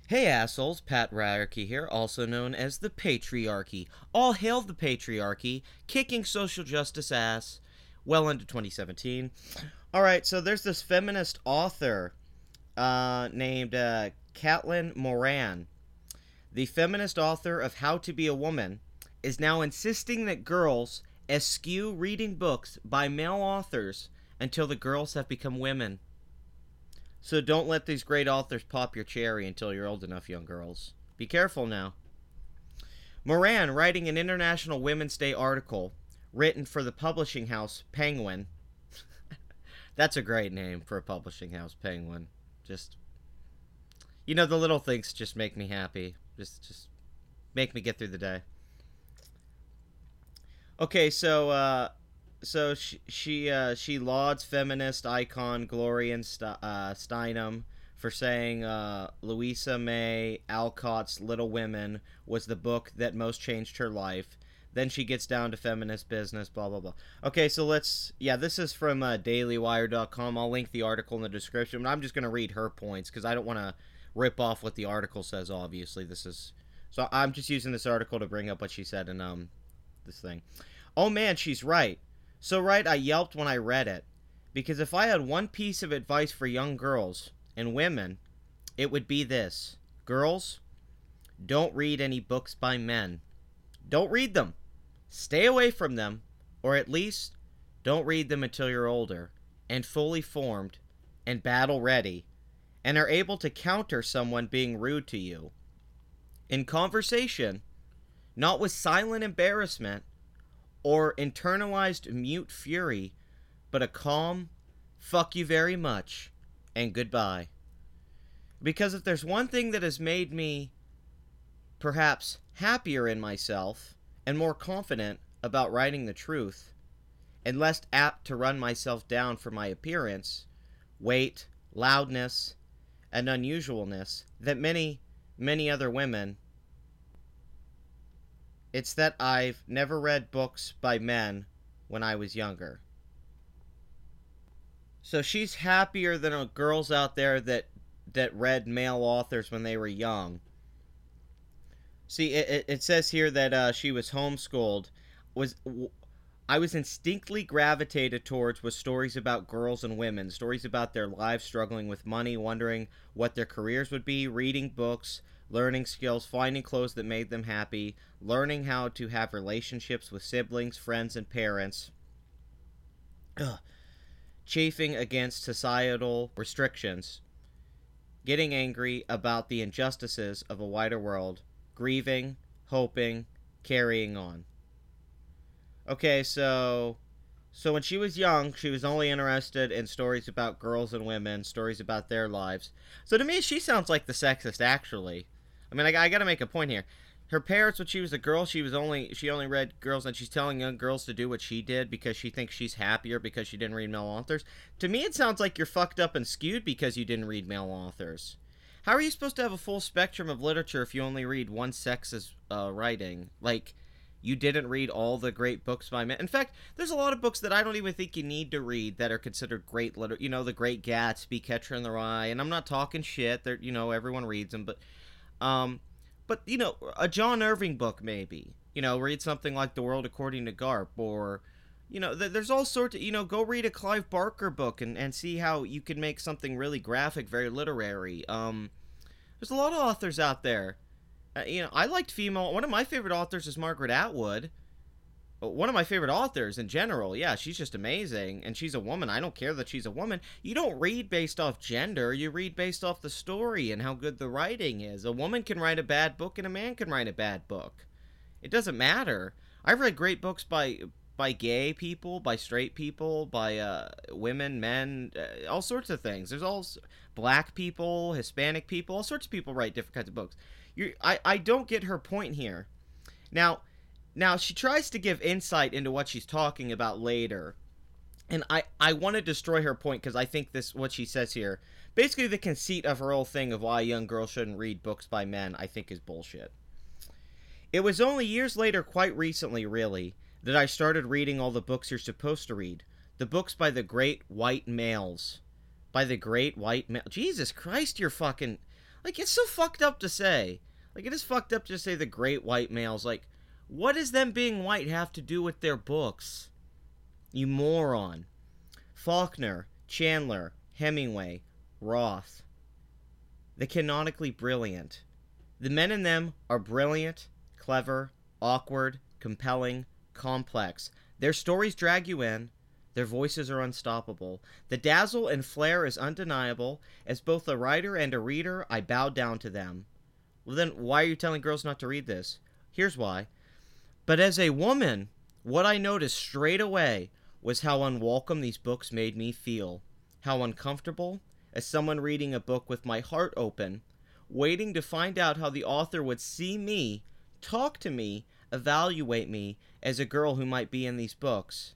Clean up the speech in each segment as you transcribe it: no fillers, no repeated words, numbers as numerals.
Hey assholes, Pat Ryerke here, also known as the Patriarchy. All hail the Patriarchy, kicking social justice ass well into 2017. Alright, so there's this feminist author named Caitlin Moran. The feminist author of How to Be a Woman is now insisting that girls eschew reading books by male authors until the girls have become women. So don't let these great authors pop your cherry until you're old enough, young girls. Be careful now. Moran, writing an International Women's Day article written for the publishing house Penguin. That's a great name for a publishing house, Penguin. Just, the little things just make me happy. Just make me get through the day. Okay, so she lauds feminist icon Gloria Steinem for saying Louisa May Alcott's Little Women was the book that most changed her life. Then she gets down to feminist business, blah, blah, blah. Okay, so this is from dailywire.com. I'll link the article in the description, but I'm just going to read her points because I don't want to rip off what the article says, obviously. So I'm just using this article to bring up what she said in this thing. Oh man, she's right. So right, I yelped when I read it. Because if I had one piece of advice for young girls and women, it would be this. Girls, don't read any books by men. Don't read them. Stay away from them, or at least don't read them until you're older and fully formed and battle ready and are able to counter someone being rude to you. In conversation, not with silent embarrassment or internalized mute fury, but a calm, fuck you very much, and goodbye. Because if there's one thing that has made me perhaps happier in myself and more confident about writing the truth, and less apt to run myself down for my appearance, weight, loudness, and unusualness than many, many other women, it's that I've never read books by men when I was younger. So she's happier than girls out there that read male authors when they were young. See, it says here that she was homeschooled. I was instinctively gravitated towards was stories about girls and women, stories about their lives struggling with money, wondering what their careers would be, reading books, learning skills, finding clothes that made them happy, learning how to have relationships with siblings, friends, and parents, chafing against societal restrictions, getting angry about the injustices of a wider world, grieving, hoping, carrying on. Okay, so when she was young, she was only interested in stories about girls and women, stories about their lives. So to me, she sounds like the sexist, actually. I mean, I gotta make a point here. Her parents, when she was a girl, she only read girls, and she's telling young girls to do what she did because she thinks she's happier because she didn't read male authors. To me, it sounds like you're fucked up and skewed because you didn't read male authors. How are you supposed to have a full spectrum of literature if you only read one sex's writing? Like, you didn't read all the great books by men. In fact, there's a lot of books that I don't even think you need to read that are considered great literature. The Great Gatsby, Catcher in the Rye, and I'm not talking shit. They're, everyone reads them, but a John Irving book maybe. Read something like The World According to Garp, or there's all sorts of, go read a Clive Barker book and see how you can make something really graphic, very literary. There's a lot of authors out there. I liked female. One of my favorite authors is Margaret Atwood. One of my favorite authors in general. Yeah, she's just amazing. And she's a woman. I don't care that she's a woman. You don't read based off gender. You read based off the story and how good the writing is. A woman can write a bad book and a man can write a bad book. It doesn't matter. I've read great books by gay people, by straight people, by women, men, all sorts of things. There's all black people, Hispanic people, all sorts of people write different kinds of books. I don't get her point here. Now she tries to give insight into what she's talking about later. And I want to destroy her point because I think what she says here, basically the conceit of her whole thing of why young girls shouldn't read books by men, I think is bullshit. It was only years later, quite recently really, that I started reading all the books you're supposed to read. The books by the great white males. By the great white male. Jesus Christ, you're fucking... Like, it's so fucked up to say. Like, it is fucked up to say the great white males. Like, what does them being white have to do with their books? You moron. Faulkner, Chandler, Hemingway, Roth. The canonically brilliant. The men in them are brilliant, clever, awkward, compelling, complex. Their stories drag you in. Their voices are unstoppable. The dazzle and flair is undeniable. As both a writer and a reader, I bow down to them. Well, then, why are you telling girls not to read this? Here's why. But as a woman, what I noticed straight away was how unwelcome these books made me feel. How uncomfortable, as someone reading a book with my heart open, waiting to find out how the author would see me, talk to me, evaluate me as a girl who might be in these books.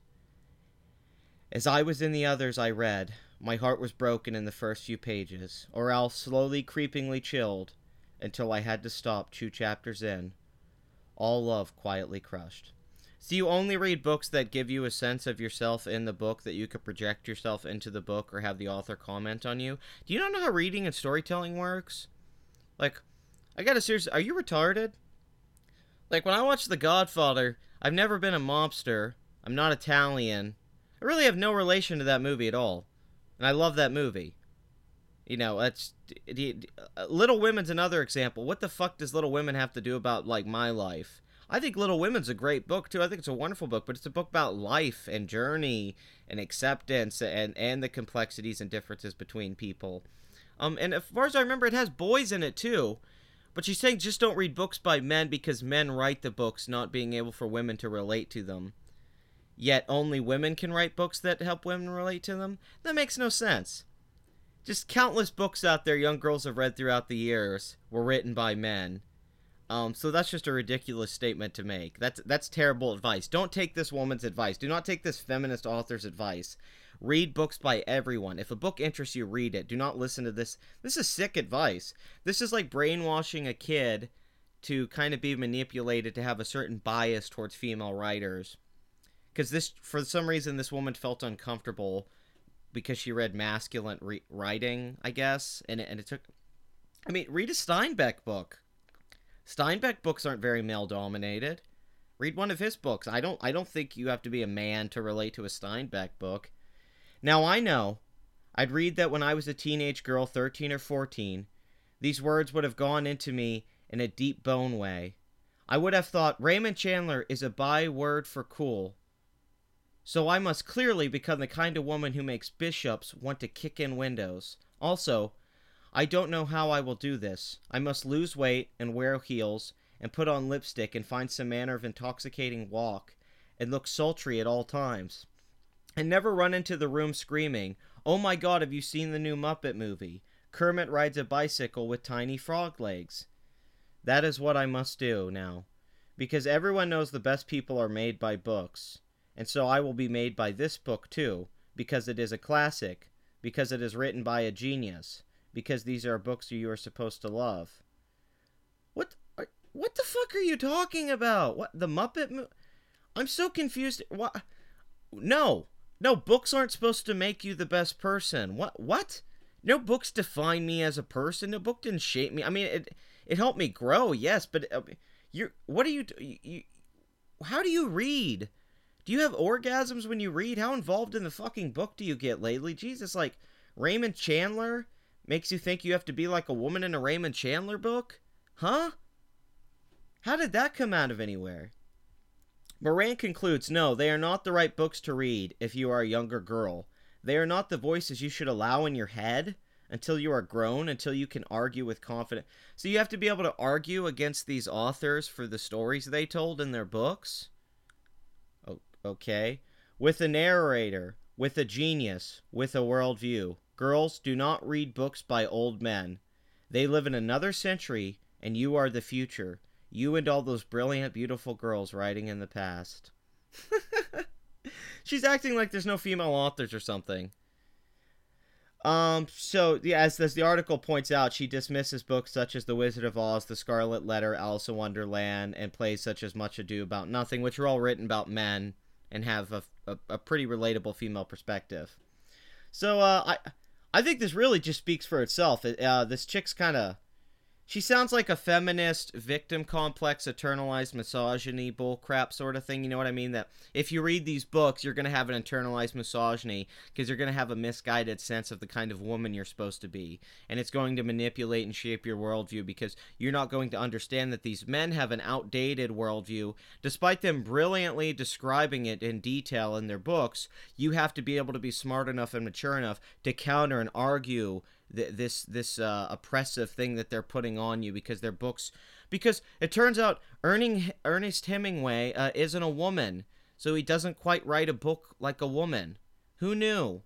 As I was in the others I read, my heart was broken in the first few pages, or else slowly creepingly chilled, until I had to stop 2 chapters in, all love quietly crushed. So you only read books that give you a sense of yourself in the book, that you could project yourself into the book or have the author comment on you? Do you not know how reading and storytelling works? Like, I got a serious... Are you retarded? Like, when I watch The Godfather, I've never been a mobster. I'm not Italian. I really have no relation to that movie at all. And I love that movie. You know, that's... Little Women's another example. What the fuck does Little Women have to do about, like, my life? I think Little Women's a great book, too. I think it's a wonderful book, but it's a book about life and journey and acceptance and the complexities and differences between people. And as far as I remember, it has boys in it, too. But she's saying just don't read books by men because men write the books, not being able for women to relate to them. Yet only women can write books that help women relate to them? That makes no sense. Just countless books out there young girls have read throughout the years were written by men. So that's just a ridiculous statement to make. That's terrible advice. Don't take this woman's advice. Do not take this feminist author's advice. Read books by everyone. If a book interests you, read it. Do not listen to this. This is sick advice. This is like brainwashing a kid to kind of be manipulated to have a certain bias towards female writers. Because this, for some reason, this woman felt uncomfortable because she read masculine writing, I guess. And it took... I mean, read a Steinbeck book. Steinbeck books aren't very male-dominated. Read one of his books. I don't think you have to be a man to relate to a Steinbeck book. Now, I know. I'd read that when I was a teenage girl, 13 or 14. These words would have gone into me in a deep bone way. I would have thought, Raymond Chandler is a byword for cool. So I must clearly become the kind of woman who makes bishops want to kick in windows. Also, I don't know how I will do this. I must lose weight and wear heels and put on lipstick and find some manner of intoxicating walk and look sultry at all times. And never run into the room screaming, "Oh my God, have you seen the new Muppet movie? Kermit rides a bicycle with tiny frog legs." That is what I must do now. Because everyone knows the best people are made by books. And so I will be made by this book too. Because it is a classic. Because it is written by a genius. Because these are books you are supposed to love. What the fuck are you talking about? What, the Muppet I'm so confused. What? No, books aren't supposed to make you the best person. What? No books define me as a person. No book didn't shape me. I mean, it helped me grow, yes, but how do you read? Do you have orgasms when you read? How involved in the fucking book do you get lately? Jesus, like, Raymond Chandler makes you think you have to be like a woman in a Raymond Chandler book? Huh? How did that come out of anywhere? Moran concludes, no, they are not the right books to read if you are a younger girl. They are not the voices you should allow in your head until you are grown, until you can argue with confidence. So you have to be able to argue against these authors for the stories they told in their books? Oh, okay. With a narrator, with a genius, with a worldview. Girls, do not read books by old men. They live in another century, and you are the future. You and all those brilliant, beautiful girls writing in the past. She's acting like there's no female authors or something. So, yeah, as the article points out, she dismisses books such as The Wizard of Oz, The Scarlet Letter, Alice in Wonderland, and plays such as Much Ado About Nothing, which are all written about men and have a pretty relatable female perspective. So, I think this really just speaks for itself. This chick's kind of She sounds like a feminist victim complex, internalized misogyny bullcrap sort of thing. You know what I mean? That if you read these books, you're going to have an internalized misogyny because you're going to have a misguided sense of the kind of woman you're supposed to be. And it's going to manipulate and shape your worldview because you're not going to understand that these men have an outdated worldview. Despite them brilliantly describing it in detail in their books, you have to be able to be smart enough and mature enough to counter and argue this oppressive thing that they're putting on you because their books, because it turns out Ernest Hemingway isn't a woman, so he doesn't quite write a book like a woman. Who knew?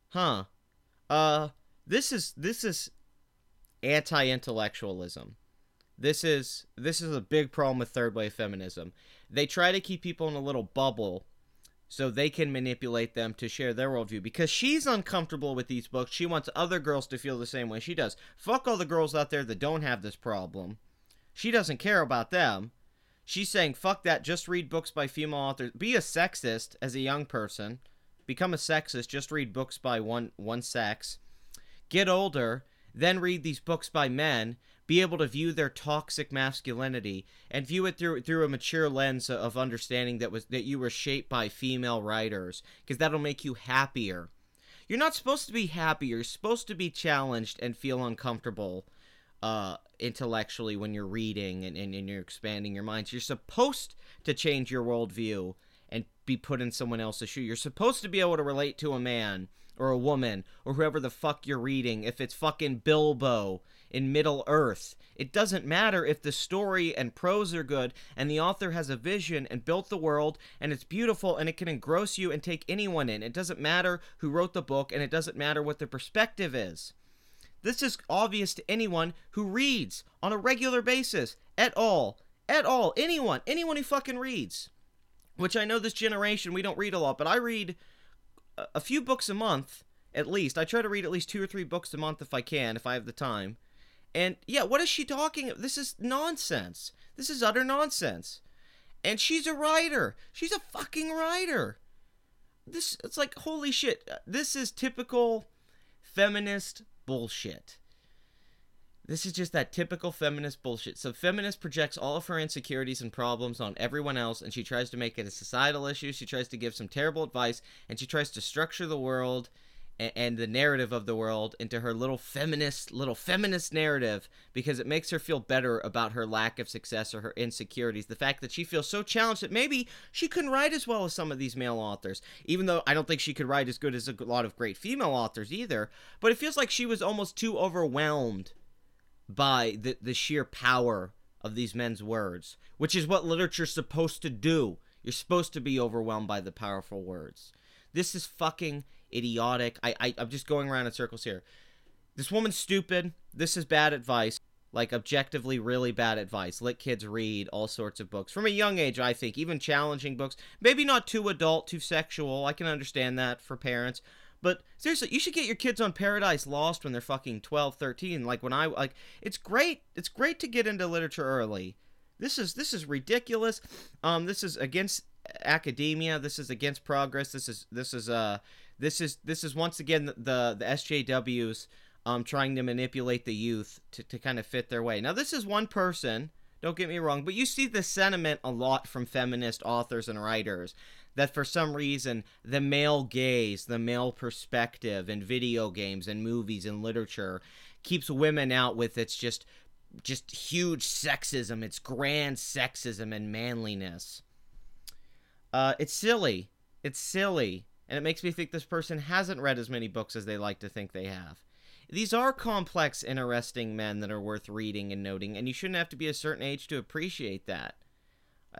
Huh. This is anti-intellectualism. This is a big problem with third wave feminism. They try to keep people in a little bubble so they can manipulate them to share their worldview. Because she's uncomfortable with these books, she wants other girls to feel the same way she does. Fuck all the girls out there that don't have this problem. She doesn't care about them. She's saying, fuck that, just read books by female authors. Be a sexist as a young person. Become a sexist, just read books by one sex. Get older, then read these books by men. Be able to view their toxic masculinity and view it through a mature lens of understanding that you were shaped by female writers, because that'll make you happier. You're not supposed to be happy. You're supposed to be challenged and feel uncomfortable intellectually when you're reading and you're expanding your minds. You're supposed to change your worldview and be put in someone else's shoe. You're supposed to be able to relate to a man or a woman or whoever the fuck you're reading. If it's fucking Bilbo in Middle Earth, it doesn't matter if the story and prose are good and the author has a vision and built the world and it's beautiful and it can engross you and take anyone in. It doesn't matter who wrote the book and it doesn't matter what the perspective is. This is obvious to anyone who reads on a regular basis at all, anyone who fucking reads. Which I know this generation, we don't read a lot, but I read a few books a month at least. I try to read at least 2 or 3 books a month if I can, if I have the time. And yeah, what is she talking? This is nonsense. This is utter nonsense. And she's a writer. She's a fucking writer. It's like, holy shit. This is typical feminist bullshit. This is just that typical feminist bullshit. So feminist projects all of her insecurities and problems on everyone else, and she tries to make it a societal issue. She tries to give some terrible advice, and she tries to structure the world and the narrative of the world into her little feminist narrative because it makes her feel better about her lack of success or her insecurities. The fact that she feels so challenged that maybe she couldn't write as well as some of these male authors, even though I don't think she could write as good as a lot of great female authors either, but it feels like she was almost too overwhelmed by the sheer power of these men's words, which is what literature's supposed to do. You're supposed to be overwhelmed by the powerful words. This is fucking idiotic. I'm just going around in circles here. This woman's stupid. This is bad advice. Like, objectively really bad advice. Let kids read all sorts of books. From a young age, I think. Even challenging books. Maybe not too adult, too sexual. I can understand that for parents. But seriously, you should get your kids on Paradise Lost when they're fucking 12, 13. Like, it's great. It's great to get into literature early. This is ridiculous. This is against academia. This is against progress. This is once again the SJWs trying to manipulate the youth to kind of fit their way. Now, this is one person, don't get me wrong, but you see the sentiment a lot from feminist authors and writers that for some reason the male gaze, the male perspective in video games and movies and literature keeps women out with its just huge sexism, its grand sexism and manliness. It's silly. It's silly. And it makes me think this person hasn't read as many books as they like to think they have. These are complex, interesting men that are worth reading and noting, and you shouldn't have to be a certain age to appreciate that.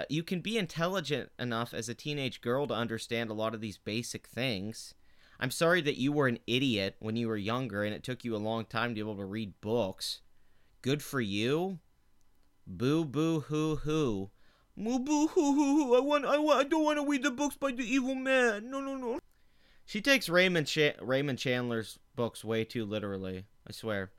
You can be intelligent enough as a teenage girl to understand a lot of these basic things. I'm sorry that you were an idiot when you were younger and it took you a long time to be able to read books. Good for you. Boo boo hoo hoo. Moo boo hoo hoo hoo. I don't want to read the books by the evil man. No. She takes Raymond Chandler's books way too literally, I swear.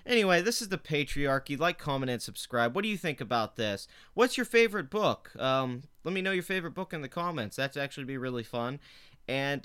Anyway, this is the Patriarchy. Like, comment, and subscribe. What do you think about this? What's your favorite book? Let me know your favorite book in the comments. That's actually be really fun. And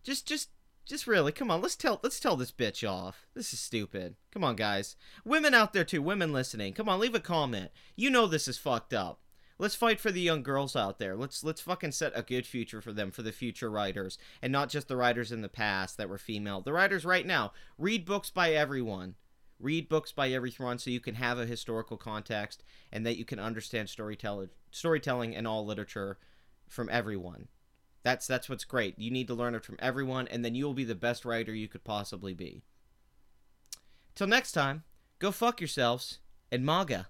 just Just really, come on, let's tell this bitch off. This is stupid. Come on, guys. Women out there too, women listening. Come on, leave a comment. You know this is fucked up. Let's fight for the young girls out there. Let's fucking set a good future for them, for the future writers, and not just the writers in the past that were female. The writers right now. Read books by everyone. Read books by everyone so you can have a historical context and that you can understand storytelling and all literature from everyone. That's what's great. You need to learn it from everyone, and then you will be the best writer you could possibly be. Till next time, go fuck yourselves, and MAGA.